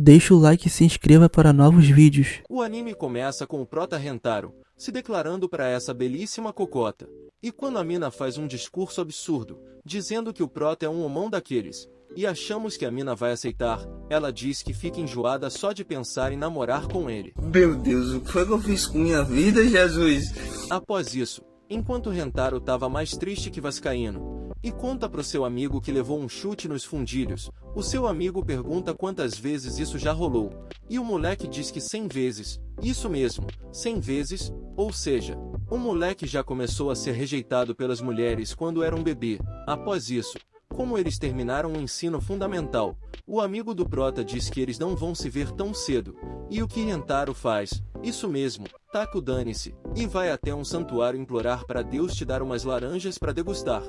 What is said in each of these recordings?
Deixa o like e se inscreva para novos vídeos. O anime começa com o prota Rentaro se declarando para essa belíssima cocota. E quando a mina faz um discurso absurdo, dizendo que o prota é um homão daqueles, e achamos que a mina vai aceitar, ela diz que fica enjoada só de pensar em namorar com ele. Meu Deus, o que foi que eu fiz com minha vida, Jesus? Após isso, enquanto Rentaro tava mais triste que vascaíno, e conta pro seu amigo que levou um chute nos fundilhos, o seu amigo pergunta quantas vezes isso já rolou, e o moleque diz que 100 vezes, isso mesmo, 100 vezes, ou seja, o moleque já começou a ser rejeitado pelas mulheres quando era um bebê. Após isso, como eles terminaram o ensino fundamental, o amigo do prota diz que eles não vão se ver tão cedo, e o que Rentaro faz? Isso mesmo, taca o dane-se, e vai até um santuário implorar para Deus te dar umas laranjas para degustar.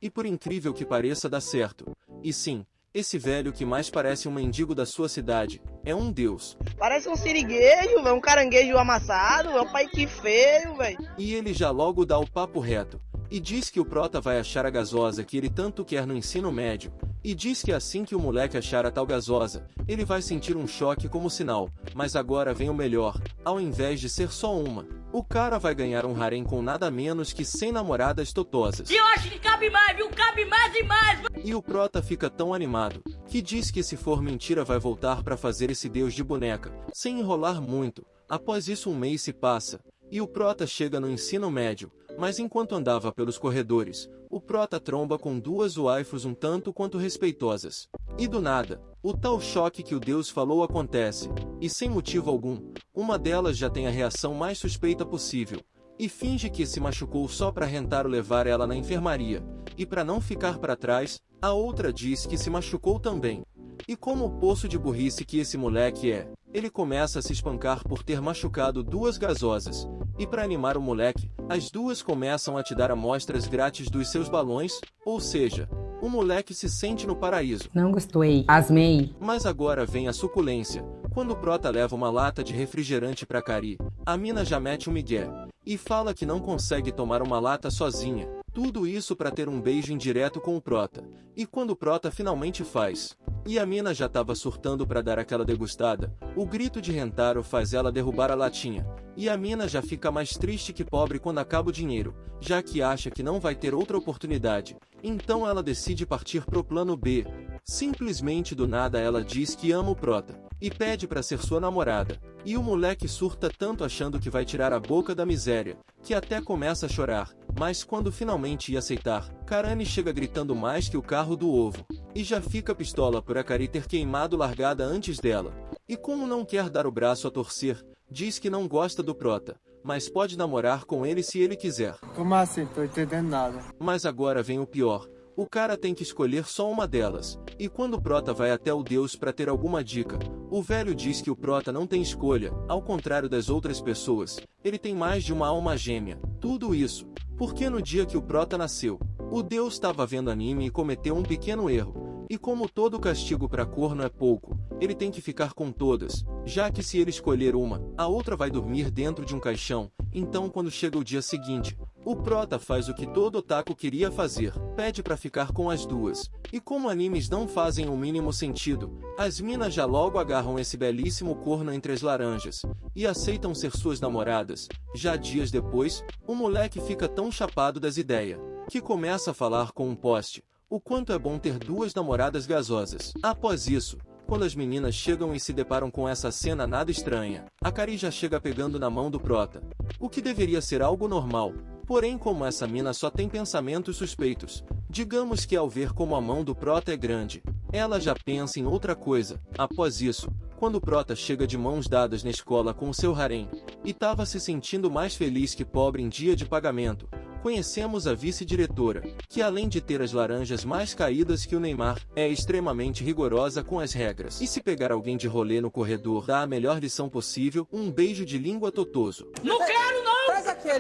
E por incrível que pareça dá certo. E sim, esse velho que mais parece um mendigo da sua cidade, é um deus. Parece um siriguejo, velho, um caranguejo amassado, meu pai, que feio, velho. E ele já logo dá o papo reto, e diz que o prota vai achar a gasosa que ele tanto quer no ensino médio, e diz que assim que o moleque achar a tal gasosa, ele vai sentir um choque como sinal, mas agora vem o melhor, ao invés de ser só uma, o cara vai ganhar um harém com nada menos que 100 namoradas totosas. E eu acho que cabe mais, viu? Cabe mais e mais! E o prota fica tão animado, que diz que se for mentira vai voltar pra fazer esse deus de boneca, sem enrolar muito. Após isso um mês se passa, e o prota chega no ensino médio, mas enquanto andava pelos corredores, o prota tromba com duas waifus um tanto quanto respeitosas. E do nada, o tal choque que o deus falou acontece, e sem motivo algum, uma delas já tem a reação mais suspeita possível, e finge que se machucou só para Rentaro levar ela na enfermaria, e para não ficar para trás, a outra diz que se machucou também. E como o poço de burrice que esse moleque é, ele começa a se espancar por ter machucado duas gasosas, e para animar o moleque, as duas começam a te dar amostras grátis dos seus balões, ou seja, o moleque se sente no paraíso. Não gostei, asmei. Mas agora vem a suculência. Quando o prota leva uma lata de refrigerante pra Kari, a mina já mete um migué, e fala que não consegue tomar uma lata sozinha. Tudo isso pra ter um beijo indireto com o prota. E quando o prota finalmente faz, e a mina já tava surtando pra dar aquela degustada, o grito de Rentaro faz ela derrubar a latinha. E a mina já fica mais triste que pobre quando acaba o dinheiro, já que acha que não vai ter outra oportunidade. Então ela decide partir pro plano B. Simplesmente do nada ela diz que ama o prota, e pede pra ser sua namorada. E o moleque surta tanto achando que vai tirar a boca da miséria, que até começa a chorar. Mas quando finalmente ia aceitar, Karane chega gritando mais que o carro do ovo, e já fica pistola por a Kari ter queimado largada antes dela. E como não quer dar o braço a torcer, diz que não gosta do prota, mas pode namorar com ele se ele quiser. Como assim? Tô entendendo nada. Mas agora vem o pior. O cara tem que escolher só uma delas, e quando o prota vai até o deus para ter alguma dica, o velho diz que o prota não tem escolha, ao contrário das outras pessoas, ele tem mais de uma alma gêmea. Tudo isso, porque no dia que o prota nasceu, o deus estava vendo anime e cometeu um pequeno erro, e como todo castigo para corno é pouco, ele tem que ficar com todas, já que se ele escolher uma, a outra vai dormir dentro de um caixão. Então quando chega o dia seguinte, o prota faz o que todo otaku queria fazer, pede pra ficar com as duas. E como animes não fazem o mínimo sentido, as minas já logo agarram esse belíssimo corno entre as laranjas, e aceitam ser suas namoradas. Já dias depois, o moleque fica tão chapado das ideias, que começa a falar com um poste, o quanto é bom ter duas namoradas gasosas. Após isso, quando as meninas chegam e se deparam com essa cena nada estranha, a Kari já chega pegando na mão do prota, o que deveria ser algo normal. Porém, como essa mina só tem pensamentos suspeitos, digamos que ao ver como a mão do prota é grande, ela já pensa em outra coisa. Após isso, quando o prota chega de mãos dadas na escola com o seu harém, e tava se sentindo mais feliz que pobre em dia de pagamento, conhecemos a vice-diretora, que além de ter as laranjas mais caídas que o Neymar, é extremamente rigorosa com as regras. E se pegar alguém de rolê no corredor, dá a melhor lição possível, um beijo de língua totoso. Não quero, não!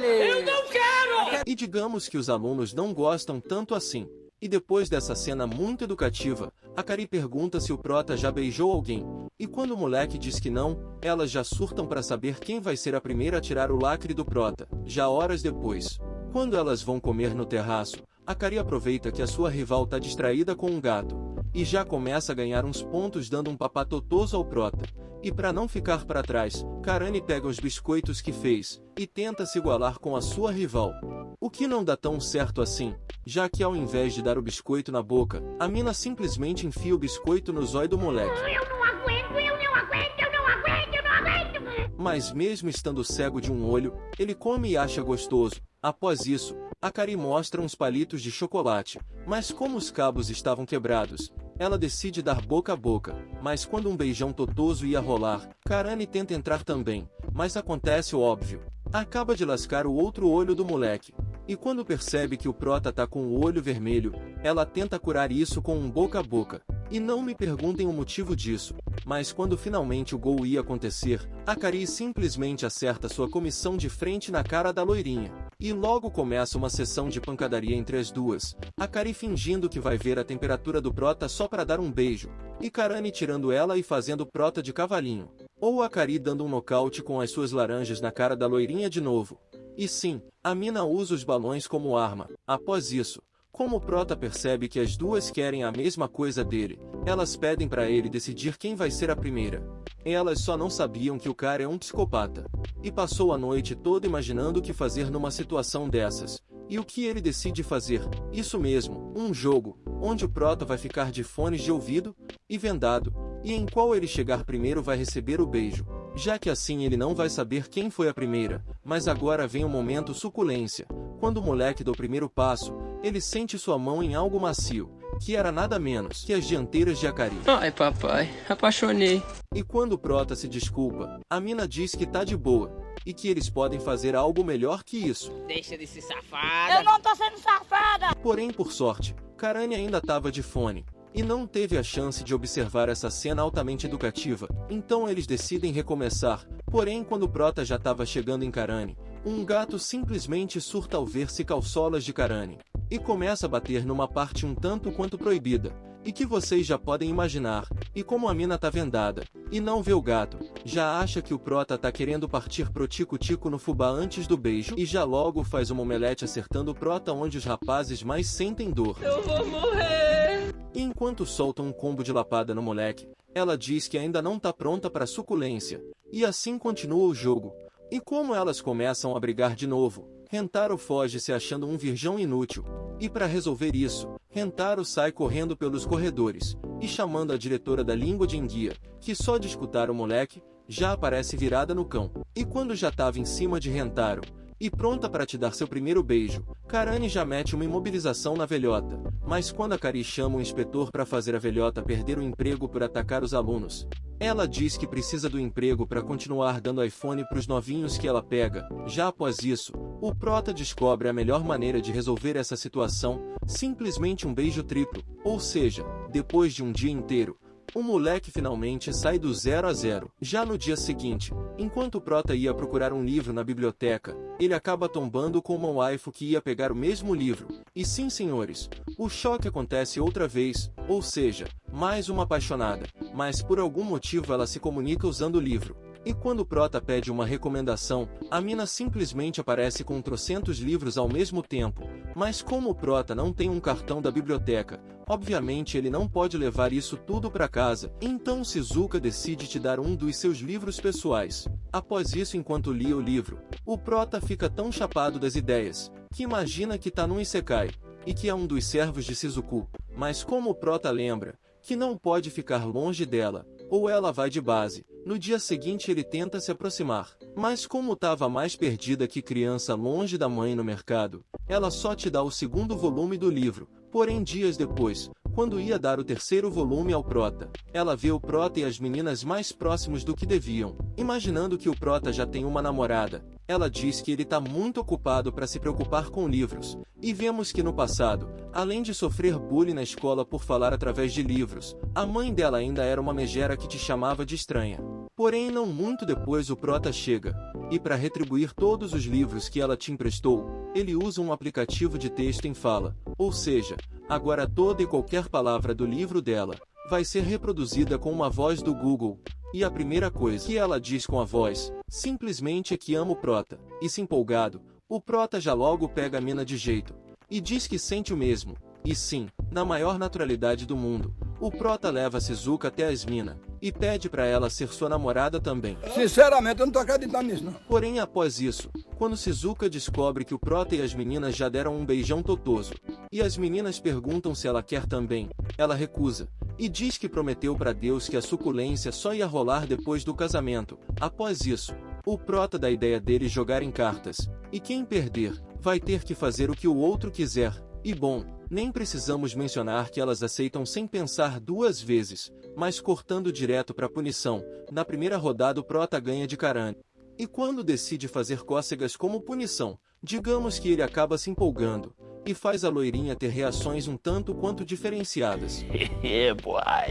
Eu não quero! E digamos que os alunos não gostam tanto assim. E depois dessa cena muito educativa, a Kari pergunta se o prota já beijou alguém. E quando o moleque diz que não, elas já surtam para saber quem vai ser a primeira a tirar o lacre do prota. Já horas depois, quando elas vão comer no terraço, a Kari aproveita que a sua rival tá distraída com um gato, e já começa a ganhar uns pontos dando um papatotoso ao prota. E para não ficar para trás, Karane pega os biscoitos que fez, e tenta se igualar com a sua rival. O que não dá tão certo assim, já que ao invés de dar o biscoito na boca, a mina simplesmente enfia o biscoito no zóio do moleque. Eu não aguento, eu não aguento, eu não aguento, eu não aguento. Mas mesmo estando cego de um olho, ele come e acha gostoso. Após isso, a Kari mostra uns palitos de chocolate, mas como os cabos estavam quebrados, ela decide dar boca a boca, mas quando um beijão totoso ia rolar, Karane tenta entrar também, mas acontece o óbvio. Acaba de lascar o outro olho do moleque. E quando percebe que o prota tá com o olho vermelho, ela tenta curar isso com um boca a boca. E não me perguntem o motivo disso, mas quando finalmente o gol ia acontecer, a Kari simplesmente acerta sua comissão de frente na cara da loirinha. E logo começa uma sessão de pancadaria entre as duas, a Kari fingindo que vai ver a temperatura do prota só para dar um beijo, e Karane tirando ela e fazendo o prota de cavalinho. Ou a Kari dando um nocaute com as suas laranjas na cara da loirinha de novo. E sim, a mina usa os balões como arma. Após isso, como o prota percebe que as duas querem a mesma coisa dele, elas pedem para ele decidir quem vai ser a primeira. Elas só não sabiam que o cara é um psicopata. E passou a noite toda imaginando o que fazer numa situação dessas. E o que ele decide fazer? Isso mesmo, um jogo, onde o prota vai ficar de fones de ouvido e vendado, e em qual ele chegar primeiro vai receber o beijo. Já que assim ele não vai saber quem foi a primeira, mas agora vem o momento suculência. Quando o moleque dá o primeiro passo, ele sente sua mão em algo macio, que era nada menos que as dianteiras de Akari. Ai, papai, apaixonei. E quando o prota se desculpa, a mina diz que tá de boa, e que eles podem fazer algo melhor que isso. Deixa de ser safada. Eu não tô sendo safada. Porém, por sorte, Karane ainda tava de fone, e não teve a chance de observar essa cena altamente educativa, então eles decidem recomeçar. Porém, quando o prota já estava chegando em Karane, um gato simplesmente surta ao ver-se calçolas de Karane, e começa a bater numa parte um tanto quanto proibida, e que vocês já podem imaginar, e como a mina tá vendada, e não vê o gato, já acha que o prota tá querendo partir pro tico-tico no fubá antes do beijo, e já logo faz uma omelete acertando o prota onde os rapazes mais sentem dor. Eu vou morrer. E enquanto soltam um combo de lapada no moleque, ela diz que ainda não tá pronta para suculência, e assim continua o jogo. E como elas começam a brigar de novo, Rentaro foge se achando um virgão inútil, e para resolver isso, Rentaro sai correndo pelos corredores, e chamando a diretora da língua de enguia, que só de escutar o moleque, já aparece virada no cão. E quando já tava em cima de Rentaro, e pronta para te dar seu primeiro beijo, Karane já mete uma imobilização na velhota. Mas quando a Kari chama o inspetor para fazer a velhota perder o emprego por atacar os alunos, ela diz que precisa do emprego para continuar dando iPhone pros novinhos que ela pega. Já após isso, o prota descobre a melhor maneira de resolver essa situação, simplesmente um beijo triplo. Ou seja, depois de um dia inteiro, o moleque finalmente sai do 0 a 0. Já no dia seguinte, enquanto o prota ia procurar um livro na biblioteca, ele acaba tombando com uma waifu que ia pegar o mesmo livro. E sim, senhores, o choque acontece outra vez, ou seja, mais uma apaixonada, mas por algum motivo ela se comunica usando o livro. E quando o prota pede uma recomendação, a mina simplesmente aparece com trocentos livros ao mesmo tempo. Mas como o prota não tem um cartão da biblioteca, obviamente ele não pode levar isso tudo para casa, então Shizuka decide te dar um dos seus livros pessoais. Após isso, enquanto lia o livro, o prota fica tão chapado das ideias, que imagina que tá num isekai, e que é um dos servos de Shizuku. Mas como o prota lembra que não pode ficar longe dela, ou ela vai de base, no dia seguinte ele tenta se aproximar. Mas como estava mais perdida que criança longe da mãe no mercado, ela só te dá o segundo volume do livro. Porém, dias depois, quando ia dar o terceiro volume ao prota, ela vê o prota e as meninas mais próximos do que deviam. Imaginando que o prota já tem uma namorada, ela diz que ele tá muito ocupado para se preocupar com livros. E vemos que no passado, além de sofrer bullying na escola por falar através de livros, a mãe dela ainda era uma megera que te chamava de estranha. Porém, não muito depois o prota chega, e para retribuir todos os livros que ela te emprestou, ele usa um aplicativo de texto em fala, ou seja, agora toda e qualquer palavra do livro dela vai ser reproduzida com uma voz do Google, e a primeira coisa que ela diz com a voz, simplesmente é que ama o prota, e se empolgado, o prota já logo pega a mina de jeito, e diz que sente o mesmo, e sim, na maior naturalidade do mundo, O prota leva a Shizuka até a Smina e pede para ela ser sua namorada também. Sinceramente, eu não tô acreditando nisso, não. Porém, após isso, quando Shizuka descobre que o prota e as meninas já deram um beijão totoso, e as meninas perguntam se ela quer também, ela recusa, e diz que prometeu para Deus que a suculência só ia rolar depois do casamento. Após isso, o prota dá a ideia deles jogarem cartas, e quem perder, vai ter que fazer o que o outro quiser. E bom, nem precisamos mencionar que elas aceitam sem pensar duas vezes, mas cortando direto para punição. Na primeira rodada o prota ganha de Karane. E quando decide fazer cócegas como punição, digamos que ele acaba se empolgando, e faz a loirinha ter reações um tanto quanto diferenciadas.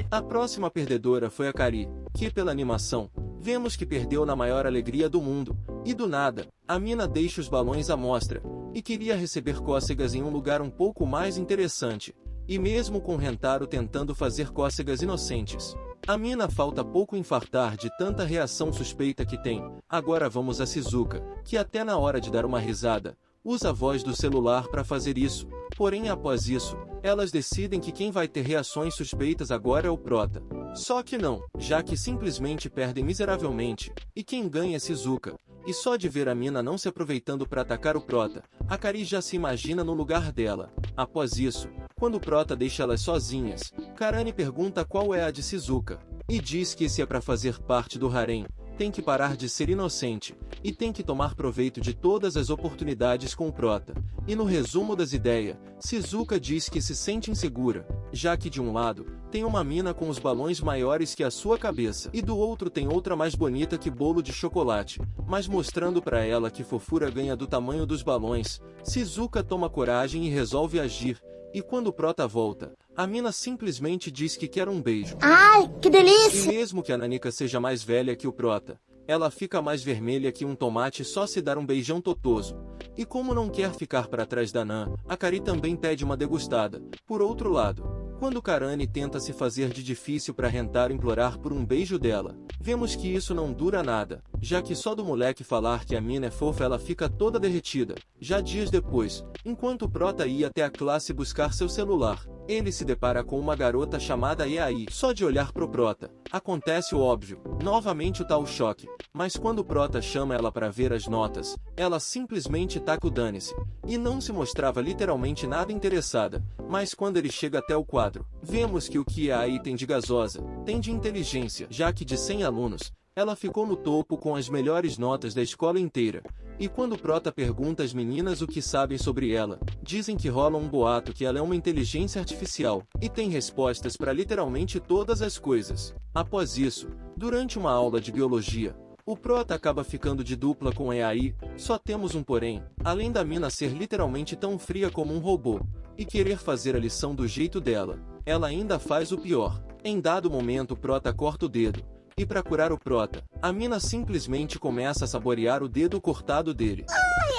A próxima perdedora foi a Kari, que pela animação, vemos que perdeu na maior alegria do mundo, e do nada, a mina deixa os balões à mostra, e queria receber cócegas em um lugar um pouco mais interessante, e mesmo com Rentaro tentando fazer cócegas inocentes, a mina falta pouco infartar de tanta reação suspeita que tem. Agora vamos a Shizuka, que até na hora de dar uma risada, usa a voz do celular para fazer isso, porém após isso, elas decidem que quem vai ter reações suspeitas agora é o prota. Só que não, já que simplesmente perdem miseravelmente, e quem ganha é Shizuka. E só de ver a mina não se aproveitando para atacar o prota, a Kari já se imagina no lugar dela. Após isso, quando o prota deixa elas sozinhas, Karane pergunta qual é a de Shizuka, e diz que se é para fazer parte do harém, tem que parar de ser inocente, e tem que tomar proveito de todas as oportunidades com o prota. E no resumo das ideias, Shizuka diz que se sente insegura, já que de um lado, tem uma mina com os balões maiores que a sua cabeça, e do outro tem outra mais bonita que bolo de chocolate, mas mostrando para ela que fofura ganha do tamanho dos balões, Shizuka toma coragem e resolve agir. E quando o prota volta, a mina simplesmente diz que quer um beijo. Ai, que delícia! E mesmo que a Nanika seja mais velha que o prota, ela fica mais vermelha que um tomate só se dar um beijão totoso. E como não quer ficar para trás da Nan, a Kari também pede uma degustada. Por outro lado, quando Karane tenta se fazer de difícil para Rentaro implorar por um beijo dela, vemos que isso não dura nada, já que só do moleque falar que a mina é fofa ela fica toda derretida. Já dias depois, enquanto o prota ia até a classe buscar seu celular, ele se depara com uma garota chamada Eai. Só de olhar pro prota, acontece o óbvio, novamente o tal choque, mas quando o prota chama ela para ver as notas, ela simplesmente taca o dane-se, e não se mostrava literalmente nada interessada, mas quando ele chega até o quadro, vemos que o que Eai tem de gasosa, tem de inteligência, já que de 100 alunos, ela ficou no topo com as melhores notas da escola inteira. E quando o prota pergunta às meninas o que sabem sobre ela, dizem que rola um boato que ela é uma inteligência artificial, e tem respostas para literalmente todas as coisas. Após isso, durante uma aula de biologia, o prota acaba ficando de dupla com Eai. Só temos um porém, além da mina ser literalmente tão fria como um robô, e querer fazer a lição do jeito dela, ela ainda faz o pior. Em dado momento o prota corta o dedo, e para curar o prota, a mina simplesmente começa a saborear o dedo cortado dele.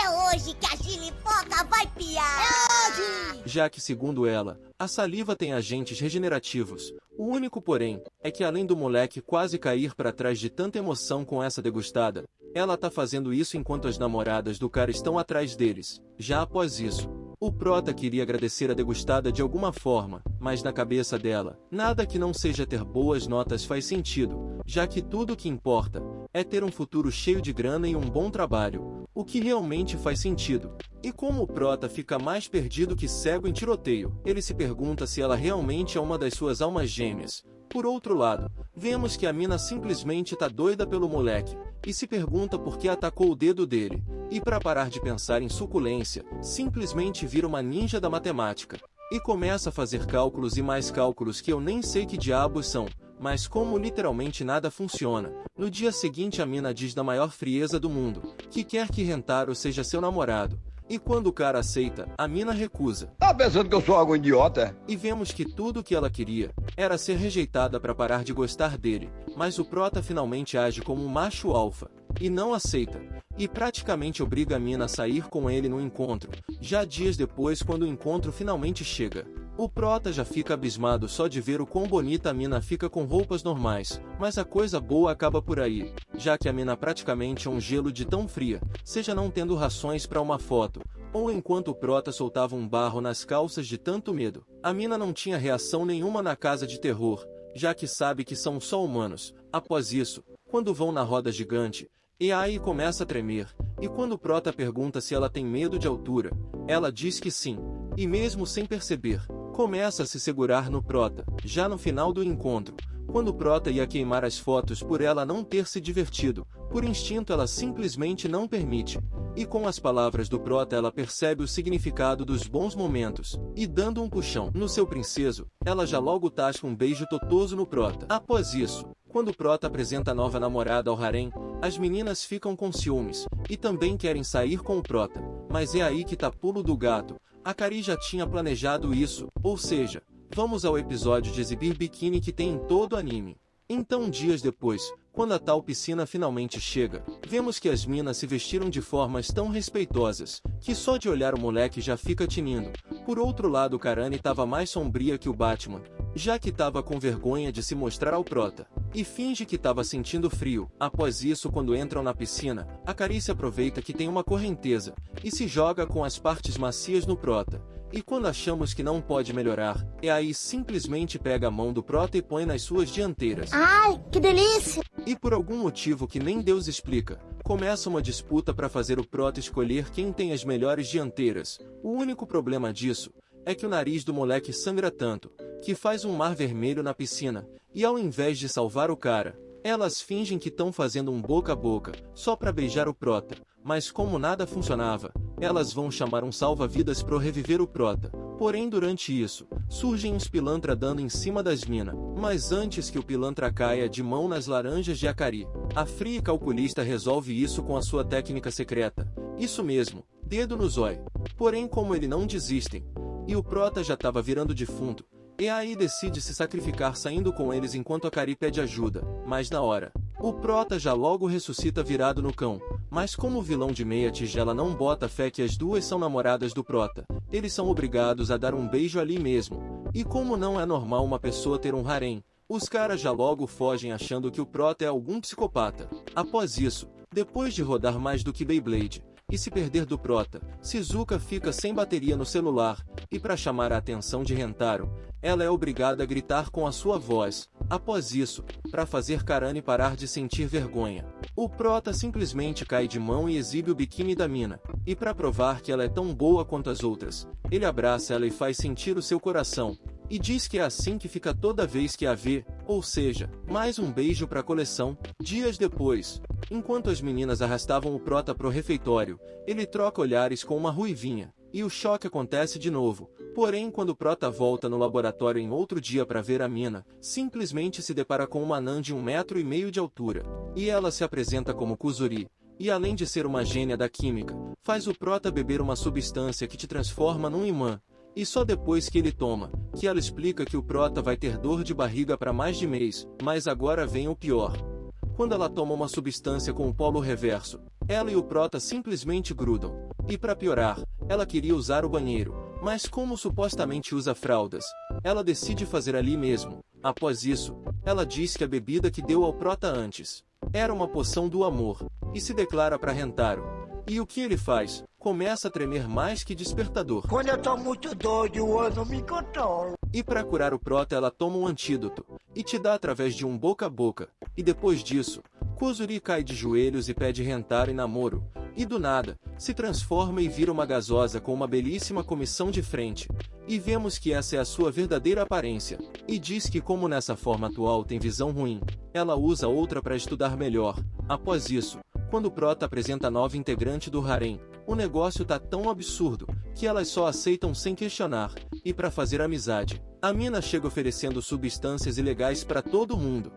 É hoje que a gilipoca vai piar! É hoje! Já que, segundo ela, a saliva tem agentes regenerativos. O único porém, é que além do moleque quase cair para trás de tanta emoção com essa degustada, ela tá fazendo isso enquanto as namoradas do cara estão atrás deles. Já após isso, o prota queria agradecer a degustada de alguma forma, mas na cabeça dela, nada que não seja ter boas notas faz sentido, já que tudo o que importa é ter um futuro cheio de grana e um bom trabalho, o que realmente faz sentido. E como o prota fica mais perdido que cego em tiroteio, ele se pergunta se ela realmente é uma das suas almas gêmeas. Por outro lado, vemos que a mina simplesmente tá doida pelo moleque, e se pergunta por que atacou o dedo dele, e para parar de pensar em suculência, simplesmente vira uma ninja da matemática, e começa a fazer cálculos e mais cálculos que eu nem sei que diabos são, mas como literalmente nada funciona, no dia seguinte a mina diz na maior frieza do mundo, que quer que Rentaro seja seu namorado. E quando o cara aceita, a mina recusa. Tá pensando que eu sou algum idiota? E vemos que tudo o que ela queria era ser rejeitada para parar de gostar dele, mas o prota finalmente age como um macho alfa, e não aceita, e praticamente obriga a mina a sair com ele no encontro. Já dias depois, quando o encontro finalmente chega, o prota já fica abismado só de ver o quão bonita a mina fica com roupas normais, mas a coisa boa acaba por aí, já que a mina praticamente é um gelo de tão fria, seja não tendo rações para uma foto, ou enquanto o prota soltava um barro nas calças de tanto medo. A mina não tinha reação nenhuma na casa de terror, já que sabe que são só humanos. Após isso, quando vão na roda gigante, e aí começa a tremer, e quando o prota pergunta se ela tem medo de altura, ela diz que sim, e mesmo sem perceber, começa a se segurar no prota. Já no final do encontro, quando o prota ia queimar as fotos por ela não ter se divertido, por instinto ela simplesmente não permite. E com as palavras do prota ela percebe o significado dos bons momentos, e dando um puxão no seu princeso, ela já logo tasca um beijo totoso no prota. Após isso, quando o prota apresenta a nova namorada ao harém, as meninas ficam com ciúmes, e também querem sair com o prota. Mas é aí que tá pulo do gato, a Kari já tinha planejado isso, ou seja, vamos ao episódio de exibir biquíni que tem em todo o anime. Então dias depois, quando a tal piscina finalmente chega, vemos que as minas se vestiram de formas tão respeitosas, que só de olhar o moleque já fica tinindo. Por outro lado, Karane estava mais sombria que o Batman, já que estava com vergonha de se mostrar ao prota, e finge que estava sentindo frio. Após isso, quando entram na piscina, a Kari se aproveita que tem uma correnteza, e se joga com as partes macias no prota. E quando achamos que não pode melhorar, é aí simplesmente pega a mão do prota e põe nas suas dianteiras. Ai, que delícia! E por algum motivo que nem Deus explica, começa uma disputa para fazer o prota escolher quem tem as melhores dianteiras. O único problema disso é que o nariz do moleque sangra tanto, que faz um mar vermelho na piscina, e ao invés de salvar o cara, elas fingem que estão fazendo um boca a boca, só para beijar o prota, mas como nada funcionava, elas vão chamar um salva-vidas pro reviver o prota. Porém durante isso, surgem uns pilantra dando em cima das mina, mas antes que o pilantra caia de mão nas laranjas de Akari, a fria e calculista resolve isso com a sua técnica secreta. Isso mesmo, dedo no zóio. Porém como ele não desistem, e o prota já estava virando defunto, e aí decide se sacrificar saindo com eles enquanto Akari pede ajuda, mas na hora, o prota já logo ressuscita virado no cão. Mas como o vilão de meia tigela não bota fé que as duas são namoradas do prota, eles são obrigados a dar um beijo ali mesmo. E como não é normal uma pessoa ter um harém, os caras já logo fogem achando que o prota é algum psicopata. Após isso, depois de rodar mais do que Beyblade, e se perder do prota, Shizuka fica sem bateria no celular, e para chamar a atenção de Rentaro, ela é obrigada a gritar com a sua voz. Após isso, para fazer Karane parar de sentir vergonha, o prota simplesmente cai de mão e exibe o biquíni da mina, e para provar que ela é tão boa quanto as outras, ele abraça ela e faz sentir o seu coração, e diz que é assim que fica toda vez que a vê, ou seja, mais um beijo pra coleção. Dias depois, enquanto as meninas arrastavam o prota pro refeitório, ele troca olhares com uma ruivinha, e o choque acontece de novo. Porém quando o prota volta no laboratório em outro dia para ver a mina, simplesmente se depara com uma anã de 1,5 metro de altura, e ela se apresenta como Kuzuri, e além de ser uma gênia da química, faz o prota beber uma substância que te transforma num imã. E só depois que ele toma, que ela explica que o prota vai ter dor de barriga para mais de mês, mas agora vem o pior. Quando ela toma uma substância com o polo reverso, ela e o prota simplesmente grudam. E para piorar, ela queria usar o banheiro, mas como supostamente usa fraldas, ela decide fazer ali mesmo. Após isso, ela diz que a bebida que deu ao prota antes era uma poção do amor, e se declara para Rentaro. E o que ele faz? Começa a tremer mais que despertador. Quando eu tô muito doido, eu não me controlo. E para curar o prota ela toma um antídoto, e te dá através de um boca a boca. E depois disso, Kuzuri cai de joelhos e pede Rentaro em namoro. E do nada, se transforma e vira uma gasosa com uma belíssima comissão de frente. E vemos que essa é a sua verdadeira aparência. E diz que como nessa forma atual tem visão ruim, ela usa outra para estudar melhor. Após isso, quando o prota apresenta a nova integrante do harém, o negócio tá tão absurdo, que elas só aceitam sem questionar, e para fazer amizade, a mina chega oferecendo substâncias ilegais para todo mundo.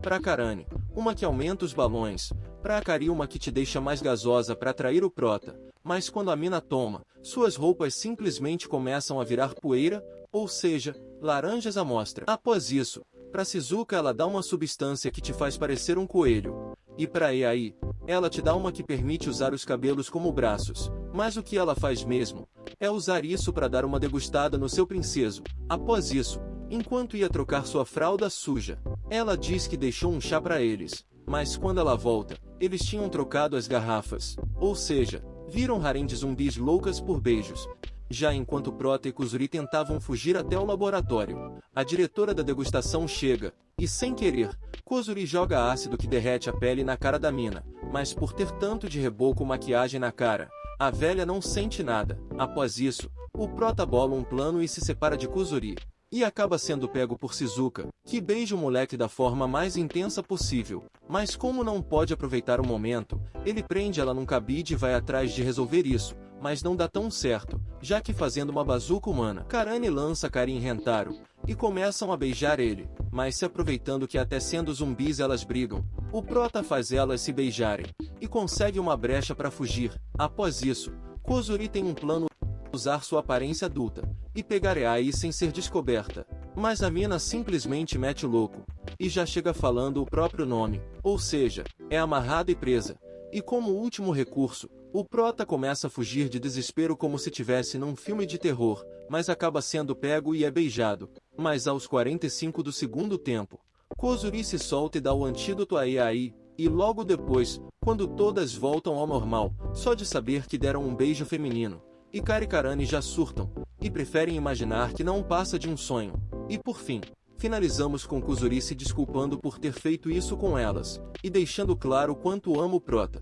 Pra Karane, uma que aumenta os balões, pra Akari uma que te deixa mais gasosa para atrair o prota, mas quando a mina toma, suas roupas simplesmente começam a virar poeira, ou seja, laranjas à mostra. Após isso, pra Shizuka ela dá uma substância que te faz parecer um coelho, e pra Ei, ela te dá uma que permite usar os cabelos como braços, mas o que ela faz mesmo é usar isso para dar uma degustada no seu princeso. Após isso, enquanto ia trocar sua fralda suja, ela diz que deixou um chá para eles, mas quando ela volta, eles tinham trocado as garrafas, ou seja, Viram harém de zumbis loucas por beijos. Já enquanto Prota e Kuzuri tentavam fugir até o laboratório, a diretora da degustação chega, e sem querer, Kuzuri joga ácido que derrete a pele na cara da mina, mas por ter tanto de reboco maquiagem na cara, a velha não sente nada. Após isso, o Prota bola um plano e se separa de Kuzuri, e acaba sendo pego por Shizuka, que beija o moleque da forma mais intensa possível, mas como não pode aproveitar o momento, ele prende ela num cabide e vai atrás de resolver isso, mas não dá tão certo, já que fazendo uma bazuca humana, Karane lança Karin Rentaro, e começam a beijar ele, mas se aproveitando que até sendo zumbis elas brigam, o Prota faz elas se beijarem, e consegue uma brecha para fugir. Após isso, Kuzuri tem um plano: usar sua aparência adulta, e pegar Ai sem ser descoberta. Mas a mina simplesmente mete o louco, e já chega falando o próprio nome, ou seja, é amarrada e presa. E como último recurso, o Prota começa a fugir de desespero como se tivesse num filme de terror, mas acaba sendo pego e é beijado. Mas aos 45 do segundo tempo, Kuzuri se solta e dá o antídoto a Ai, e logo depois, quando todas voltam ao normal, só de saber que deram um beijo feminino, Ikari e Karane já surtam, e preferem imaginar que não passa de um sonho. E por fim, finalizamos com Kuzuri se desculpando por ter feito isso com elas, e deixando claro quanto ama o Prota.